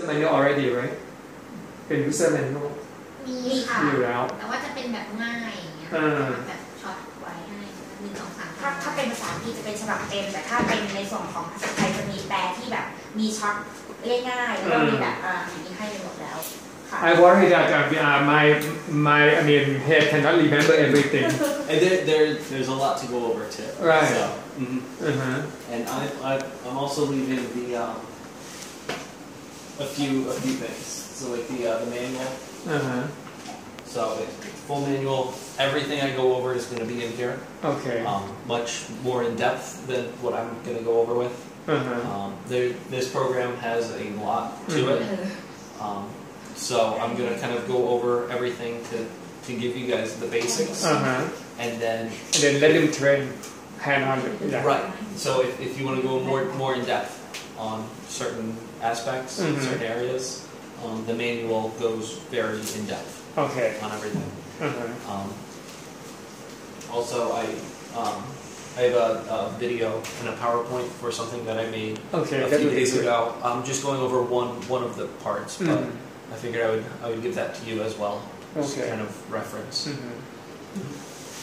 manual already right เป็น user manual มีค่ะอยู่แล้วแต่ว่าจะเป็นแบบง่ายอย่างเงี้ยแบบช็อตไว้ให้1 2 3ถ้าเป็นภาษาอังกฤษจะเป็นฉบับเต็มแต่ถ้าเป็นในส่วนของภาษาไทยจะมีแปลที่แบบมีช็อตง่ายๆแล้วก็มีแบบอย่างนี้ให้ไปหมดแล้วI worry that my I mean head cannot remember everything. And there's a lot to go over too. Right. So, And I'm also leaving a few things. So like the manual. So full manual. Everything I go over is going to be in here. Okay. Much more in depth than what I'm going to go over with. This program has a lot to it. So I'm going to kind of go over everything to give you guys the basics, and then let them train hand on. Yeah. Right. So if you want to go more in depth on certain aspects, certain areas, the manual goes very in depth. Okay. On everything. Also, I have a video and a PowerPoint for something that I made a few days ago. I'm just going over one of the parts, but I figured I would give that to you as well, as kind of reference.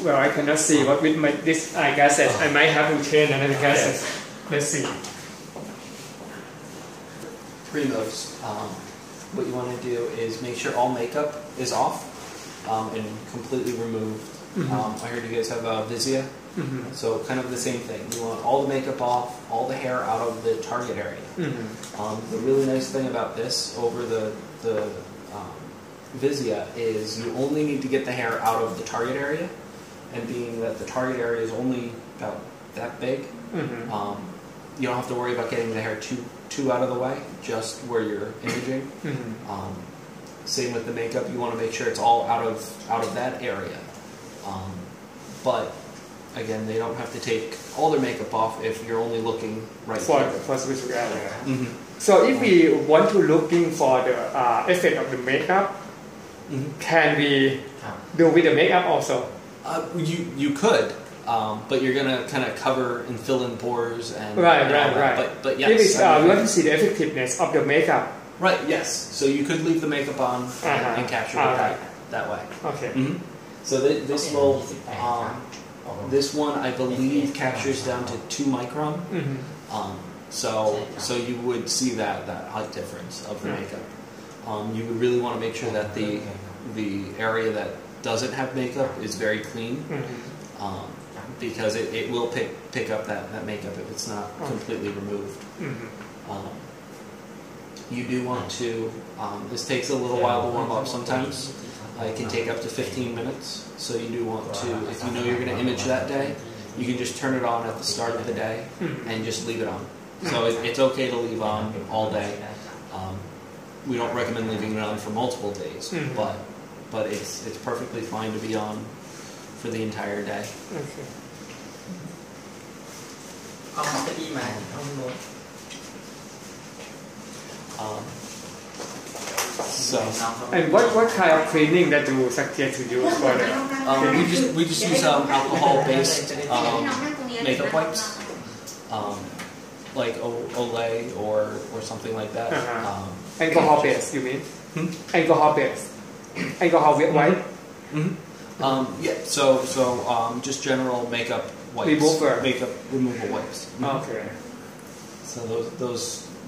Well, I cannot see what with this eye glasses. I might have to change another glasses. Let's see. Primos. What you want to do is make sure all makeup is off and completely removed. I heard you guys have Visia. So kind of the same thing. You want all the makeup off, all the hair out of the target area. The really nice thing about this over the Visia is you only need to get the hair out of the target area, and being that the target area is only about that big, you don't have to worry about getting the hair too out of the way, just where you're imaging. Same with the makeup, you want to make sure it's all out of that area. But again, they don't have to take all their makeup off if you're only looking right for specific area. So if we want to looking for the effect of the makeup, can we do with the makeup also? You could, but you're gonna kind of cover and fill in pores and right. But yes, we want to see the effectiveness of the makeup. Right. Yes. So you could leave the makeup on and capture it that way. Okay. So this will. This one, I believe, captures down to 2 micron. So you would see that height difference of the makeup. You would really want to make sure that the area that doesn't have makeup is very clean, because it will pick up that makeup if it's not completely removed. You do want to. This takes a little while to warm up sometimes. It can take up to 15 minutes. So you do want to, if you know you're going to image that day, you can just turn it on at the start of the day and just leave it on. So it's okay to leave on all day. We don't recommend leaving it on for multiple days, but it's perfectly fine to be on for the entire day. Okay. And what kind of cleaning that you suggest to use for that? We just use alcohol-based makeup wipes, like Olay or something like that. Alcohol-based, you mean? Alcohol-based. Alcohol wipe? Yeah. So just general makeup wipes. Makeup removal wipes. Okay. So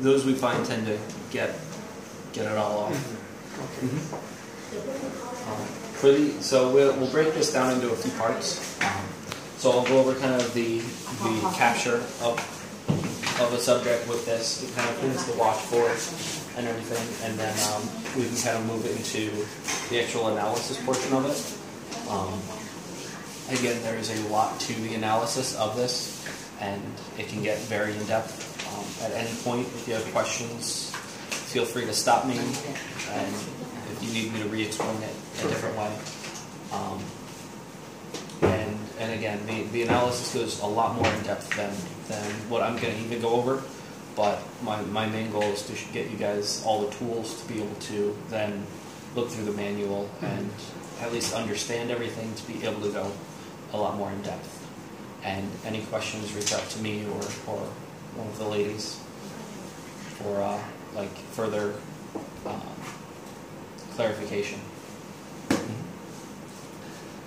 those we find tend to get it all off. So we'll break this down into a few parts. So I'll go over kind of the capture of a subject with this. It kind of things to watch for and everything, and then we can kind of move it into the actual analysis portion of it. Again, there is a lot to the analysis of this, and it can get very in depth. At any point, if you have questions, feel free to stop me, and if you need me to re-explain it a different way. And again, the analysis goes a lot more in depth than what I'm going to even go over, but my main goal is to get you guys all the tools to be able to then look through the manual and at least understand everything, to be able to go a lot more in depth. And any questions, reach out to me or one of the ladies for like further clarification.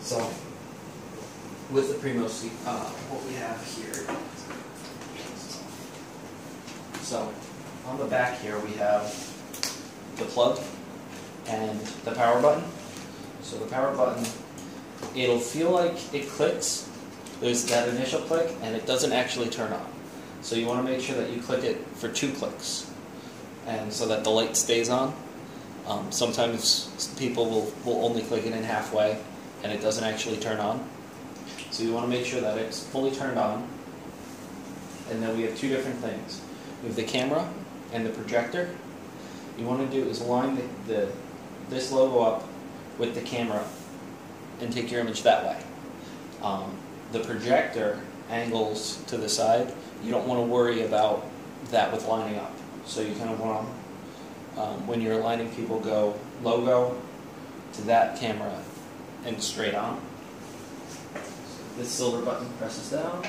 So with the Primos, what we have here. So on the back here we have the plug and the power button. So the power button, it'll feel like it clicks. There's that initial click and it doesn't actually turn on. So you want to make sure that you click it for 2 clicks, and so that the light stays on. Sometimes people will only click it in halfway and it doesn't actually turn on. So you want to make sure that it's fully turned on. And then we have 2 different things. We have the camera and the projector. You want to do is line this logo up with the camera and take your image that way. The projector angles to the side. You don't want to worry about that with lining up. So you kind of want to, when you're aligning people, go logo to that camera and straight on. This silver button presses down.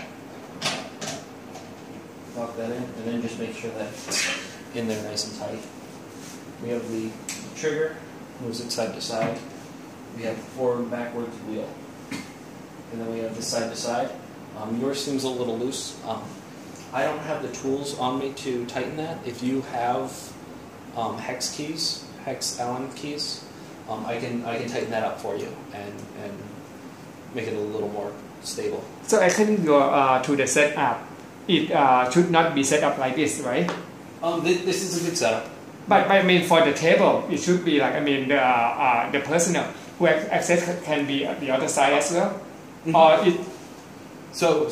Lock that in, and then just make sure that it's in there nice and tight. We have the trigger, moves it side to side. We have forward and backwards wheel. And then we have this side to side. Yours seems a little loose. I don't have the tools on me to tighten that. If you have hex Allen keys, I can tighten that up for you and make it a little more stable. So according to the setup, it should not be set up like this, right? This is a good setup. But I mean, for the table, it should be like, I mean, the person who access can be at the other side as well, or it. So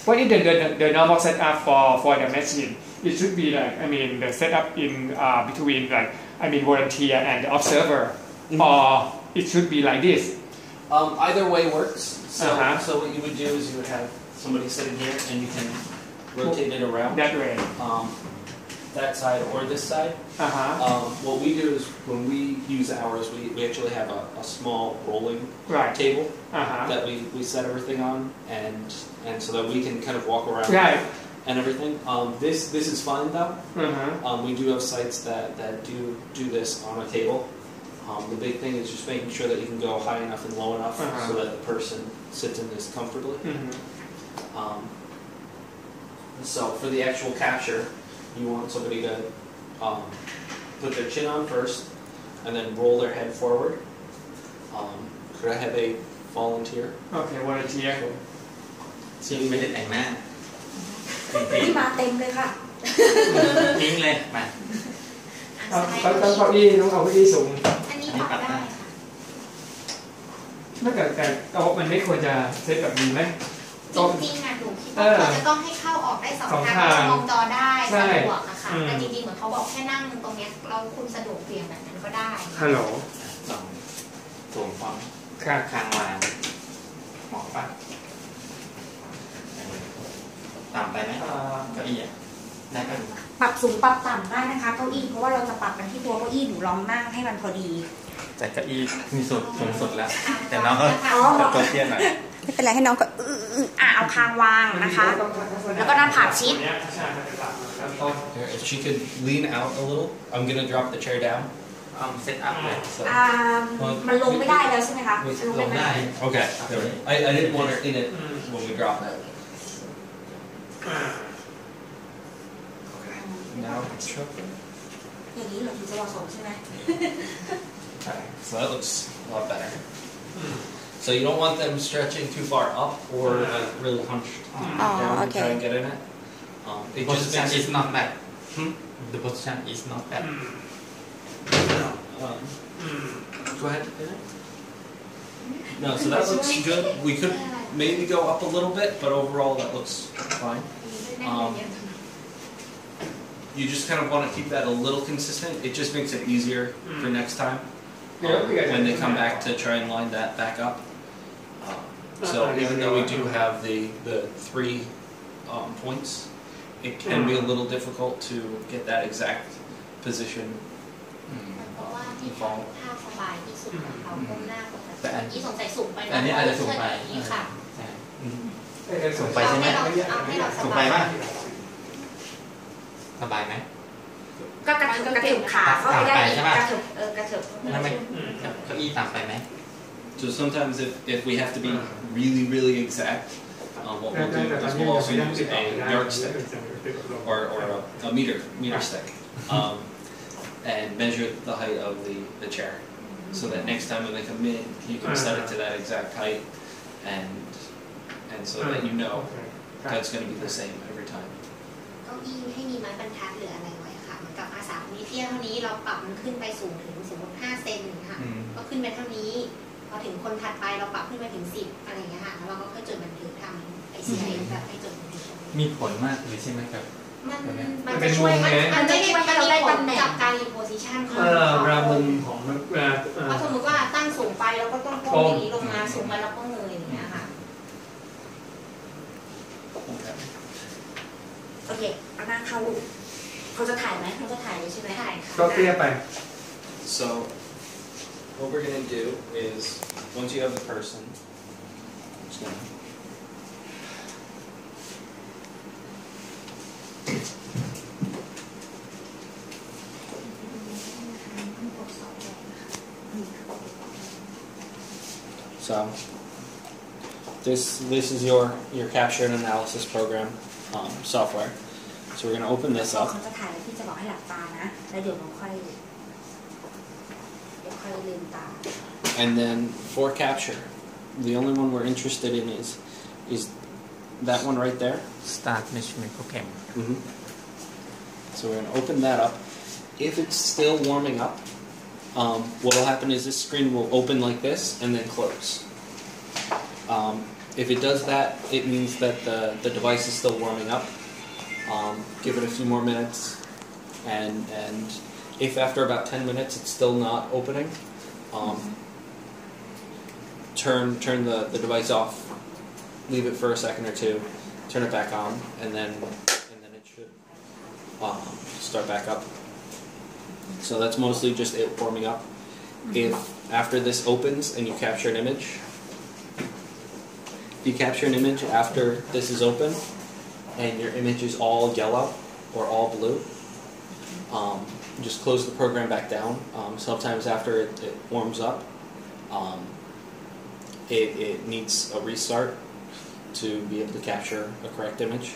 what is the normal setup for the machine? It should be like, I mean, the setup in between, like, I mean, volunteer and the observer, or it should be like this. Either way works. So what you would do is you would have somebody sitting here, and you can rotate it around that way. That side or this side. What we do is when we use ours, we actually have a small rolling table that we set everything on, and so that we can kind of walk around and everything. This is fine though. We do have sites that do this on a table. The big thing is just making sure that you can go high enough and low enough so that the person sits in this comfortably. So for the actual capture, you want somebody to put their chin on first and then roll their head forward. Could I have a volunteer? Okay, volunteer. ชื่อไม่ได้แต่งหน้า นี่มาเต็มเลยค่ะ ทิ้งเลยมา ตั้งเก้าอี้ต้องเอาเก้าอี้สูง อันนี้ปรับได้ค่ะ ไม่แต่เอามันไม่ควรจะเซตแบบนี้ไหม จริงๆนะหนูคิดว่าเขาจะต้องให้เข้าออกได้2 ทางมองจอได้สะดวกนะคะแต่จริงๆเหมือนเขาบอกแค่นั่งตรงนี้เราคุณสะดวกเปลี่ยนแบบนั้นก็ได้ ฮัลโหล ส่งความคางวางเหมาะปะต่ำไปไหมเก้าอี้ได้ปะ ปรับสูงปรับต่ำได้นะคะเก้าอี้เพราะว่าเราจะปรับกันที่ตัวเก้าอี้หนูลองนั่งให้มันพอดี แต่เก้าอี้มีสูงสุดแล้วแต่น้องก็ตัวเตี้ยหน่อย ไม่เป็นไรให้น้องก็เอาคางวางนะคะแล้วก็หน้าผากชิด If she could lean out a little, I'm gonna drop the chair down. set up เลย มันลงไม่ได้แล้วใช่ไหมคะลงได้ Okay. I didn't want her in it when we dropped that. Now it's dropping. อย่างนี้เหรอถึงจะเหมาะสมใช่ไหม Okay, so that looks a lot better. So you don't want them stretching too far up or really hunched down to try and get in it. The position is not bad. The position is not bad. Go ahead. No, so that looks good. We could maybe go up a little bit, but overall that looks fine. You just kind of want to keep that a little consistent. It just makes it easier for next time when they come back to try and line that back up. So even though we do have the 3 points, it can be a little difficult to get that exact position. เพราะว่าที่เขาท่าสบายที่สุดของเขาก้มหน้าปกติที่สงสัยสูงไป อันนี้อาจจะสูงไป ค่ะ สูงไปใช่ไหมสูงไปป่ะสบายไหม ก็กระเถิบขาเข้าไปได้อีกกระเถิบกระเถิบ แล้วไม่เก้าอี้ต่ำไปไหม So sometimes if we have to be really exact, what we'll do is we'll also use a yardstick or a meter stick and measure the height of the chair, so that next time when they come in, you can set it to that exact height, and so that you know that's going to be the same every time. เก้าอี้ให้มีไม้บรรทัดหรืออะไรไว้ค่ะเหมือนกับอาสาคนนี้เที่ยวเท่านี้เราปรับมันขึ้นไปสูงถึงสมมติ5 เซนค่ะก็ขึ้นไปเท่านี้พอถึงคนถัดไปเราปรับขึ้นไปถึง10อะไรอย่างเงี้ยค่ะแล้วเราก็ค่อยจดบันทึกทำไอ้CIแบบให้จดบันทึกมีผลมากเลยใช่ไหมครับมันจะช่วยมันจะช่วยให้เราได้ตำแหน่งกับการ reposition ของรามุมของเพราะสมมติว่าตั้งสูงไปเราก็ต้องก้มอย่างนี้ลงมาสูงไปเราก็เงยอย่างเงี้ยค่ะโอเคเอาหน้าเข้าลูกเขาจะถ่ายไหมเขาจะถ่ายเลยใช่ไหมถ่ายค่ะก็เตี้ยไป So what we're going to do is once you have the person, just gonna So this is your capture and analysis program software. So we're going to open this up. เขาจะถ่ายแล้วพี่จะบอกให้หลับตานะแล้วเดี๋ยวเราค่อยลืมตา And then for capture, the only one we're interested in is that one right there. Start Measurement Program. So we're going to open that up. If it's still warming up, what will happen is this screen will open like this and then close. If it does that, it means that the device is still warming up. Give it a few more minutes, and if after about 10 minutes it's still not opening, turn the device off, leave it for a second or two, turn it back on, and then it should start back up. So that's mostly just it warming up. If after this opens and you capture an image, after this is open and your image is all yellow or all blue, just close the program back down. Sometimes after it warms up, it needs a restart to be able to capture a correct image.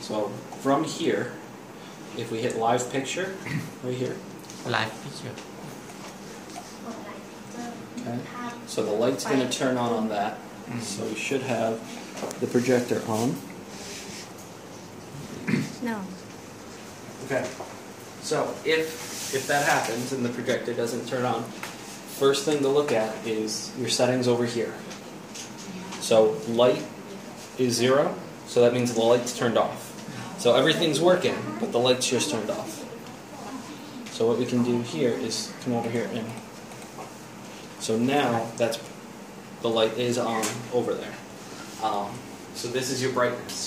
So from here, if we hit live picture, right here. Live picture. Okay. So the light's going to turn on that. So we should have the projector on. No. Okay. So if that happens and the projector doesn't turn on, first thing to look at is your settings over here. So light is 0, so that means the light's turned off. So everything's working, but the light's just turned off. So what we can do here is come over here and so now the light is on over there. So this is your brightness.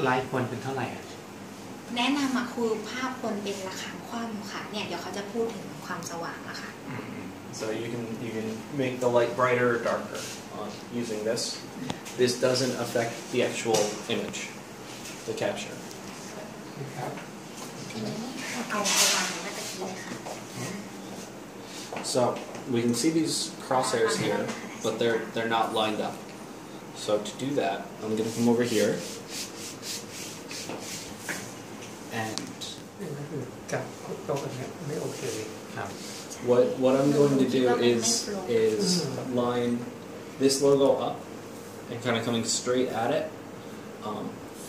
ไลท์ควรเป็นเท่าไหร่ แนะนำคือภาพควรเป็นระฆังคว่ำค่ะเนี่ยเดี๋ยวเขาจะพูดถึงความสว่างอะค่ะ So you can make the light brighter or darker using this. This doesn't affect the actual image, the capture. เอาวางไว้ตะกี้เลยค่ะ So we can see these crosshairs here, but they're not lined up. So to do that, I'm going to come over here and what I'm going to do is line this logo up and kind of coming straight at it.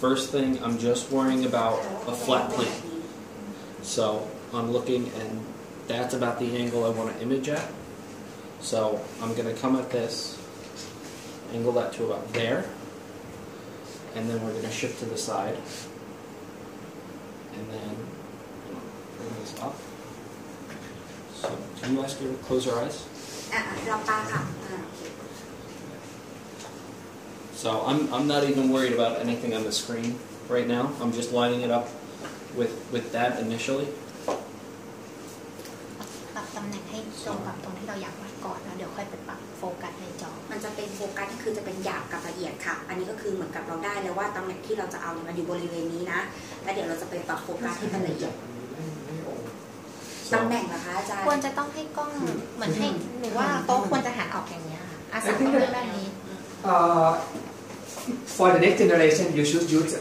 First thing, I'm just worrying about a flat plane. So I'm looking, and that's about the angle I want to image at. So I'm going to come at this, angle that to about there, and then we're going to shift to the side, and then bring this up. So can you ask her to close her eyes? So I'm not even worried about anything on the screen right now. I'm just lining it up with that initially. ปรับตำแหน่งให้ ตรงกับตรงที่เราอยากวัดก่อนแล้วเดี๋ยวค่อยไปปรับโฟกัสในจอมันจะเป็นโฟกัสที่คือจะเป็นหยาบกับละเอียดค่ะอันนี้ก็คือเหมือนกับเราได้แล้วว่าตำแหน่งที่เราจะเอาเนี่ยมันอยู่บริเวณนี้นะแล้วเดี๋ยวเราจะไปปรับโฟกัสให้มันละเอียดตำแหน่งเหรอคะอาจารย์ควรจะต้องให้กล้องเหมือนให้หรือว่าโต๊ะควรจะหันออกอย่างนี้ค่ะอาสาต้องเลือกด้านนี้ For the next generation you should use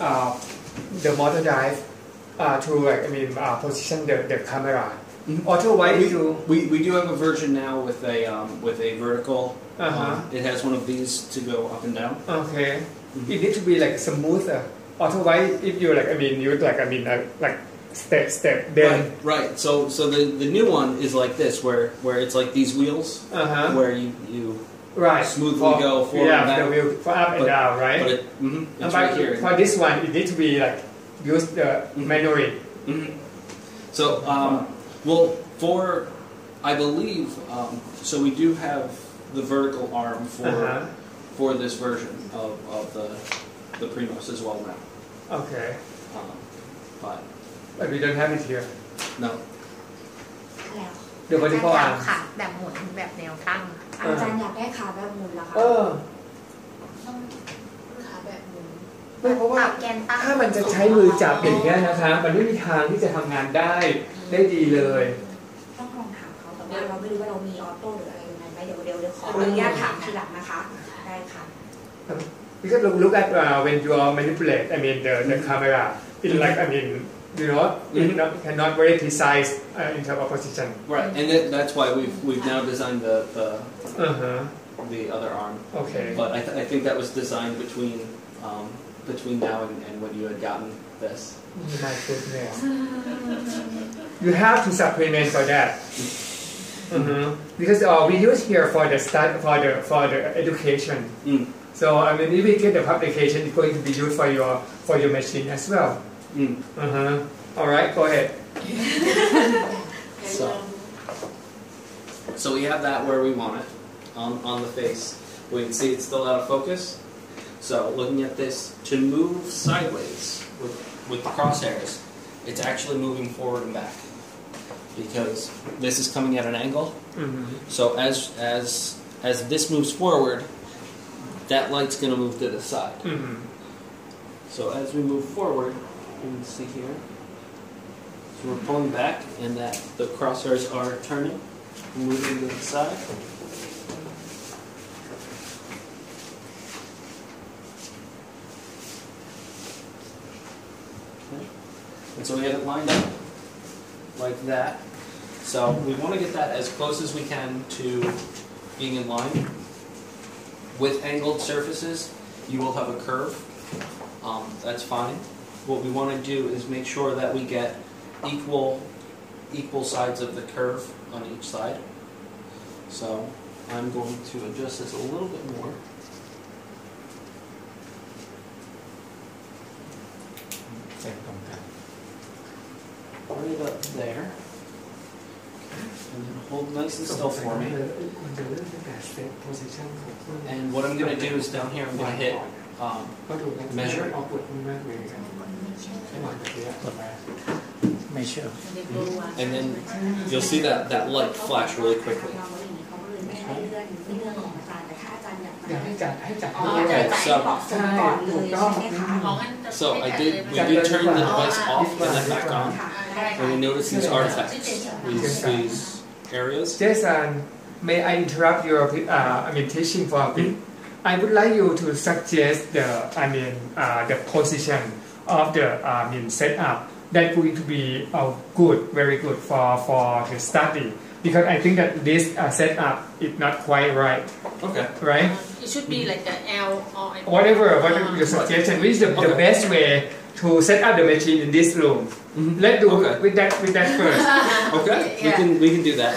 the motor drive to position the camera. Otherwise we do have a version now with a vertical. It has one of these to go up and down. Okay. It needs to be like smoother. Otherwise, if you use step then. Right. So the new one is like this, where it's like these wheels, where you right smoothly go forward and back. The wheel for up and down, right? But it's right here. For this one, it needs to be like use the manually. So well, I believe so we do have the vertical arm for this version of the Primos as well now. Okay. But we don't have it here. No. The vertical arm. ขาแบบหมุนแบบแนวตั้งอาจารย์อยากได้ขาแบบหมุนเหรอคะต้องขาแบบหมุนไม่เพราะว่าถ้ามันจะใช้มือจับอย่างเงี้ยนะคะมันไม่มีทางที่จะทำงานได้ดีเลยต้องลองถามเขาแต่ว่าเราไม่รู้ว่าเรามีออโต้หรืออะไรยังไงไหมเดี๋ยวขออนุญาตถามทีหลังนะคะได้ค่ะ Because look at when you manipulate the camera it like it cannot very precise in terms of position. Right, and that's why we've now designed the other arm. Okay. But I think that was designed between now and when you had gotten this. My goodness. You have to supplement for that. Because we use here for the education. So if we get the publication, it's going to be used for your machine as well. All right, go ahead. So we have that where we want it on the face. We can see it's still out of focus. So looking at this, to move sideways with the crosshairs, it's actually moving forward and back because this is coming at an angle. So as this moves forward, that light's going to move to the side. So as we move forward, you can see here. So we're pulling back, and that the crosshairs are turning, moving to the side. Okay. And so we have it lined up like that. So we want to get that as close as we can to being in line. With angled surfaces, you will have a curve. That's fine. What we want to do is make sure that we get equal sides of the curve on each side. So I'm going to adjust this a little bit more. Right up there. And then hold nice and still for me. And what I'm going to do is down here I'm going to hit measure. Measure. And then you'll see that light flash really quickly. Okay, so we did turn the device off and then back on. And we notice these artifacts, these areas. Jason, may I interrupt your teaching for a bit? I would like you to suggest the position of the setup that's going to be good, very good for the study. Because I think that this setup is not quite right. Okay. Right? It should be like the L or whatever your suggestion. Which is the best way to set up the machine in this room? Let's do with that first. Okay. We can do that.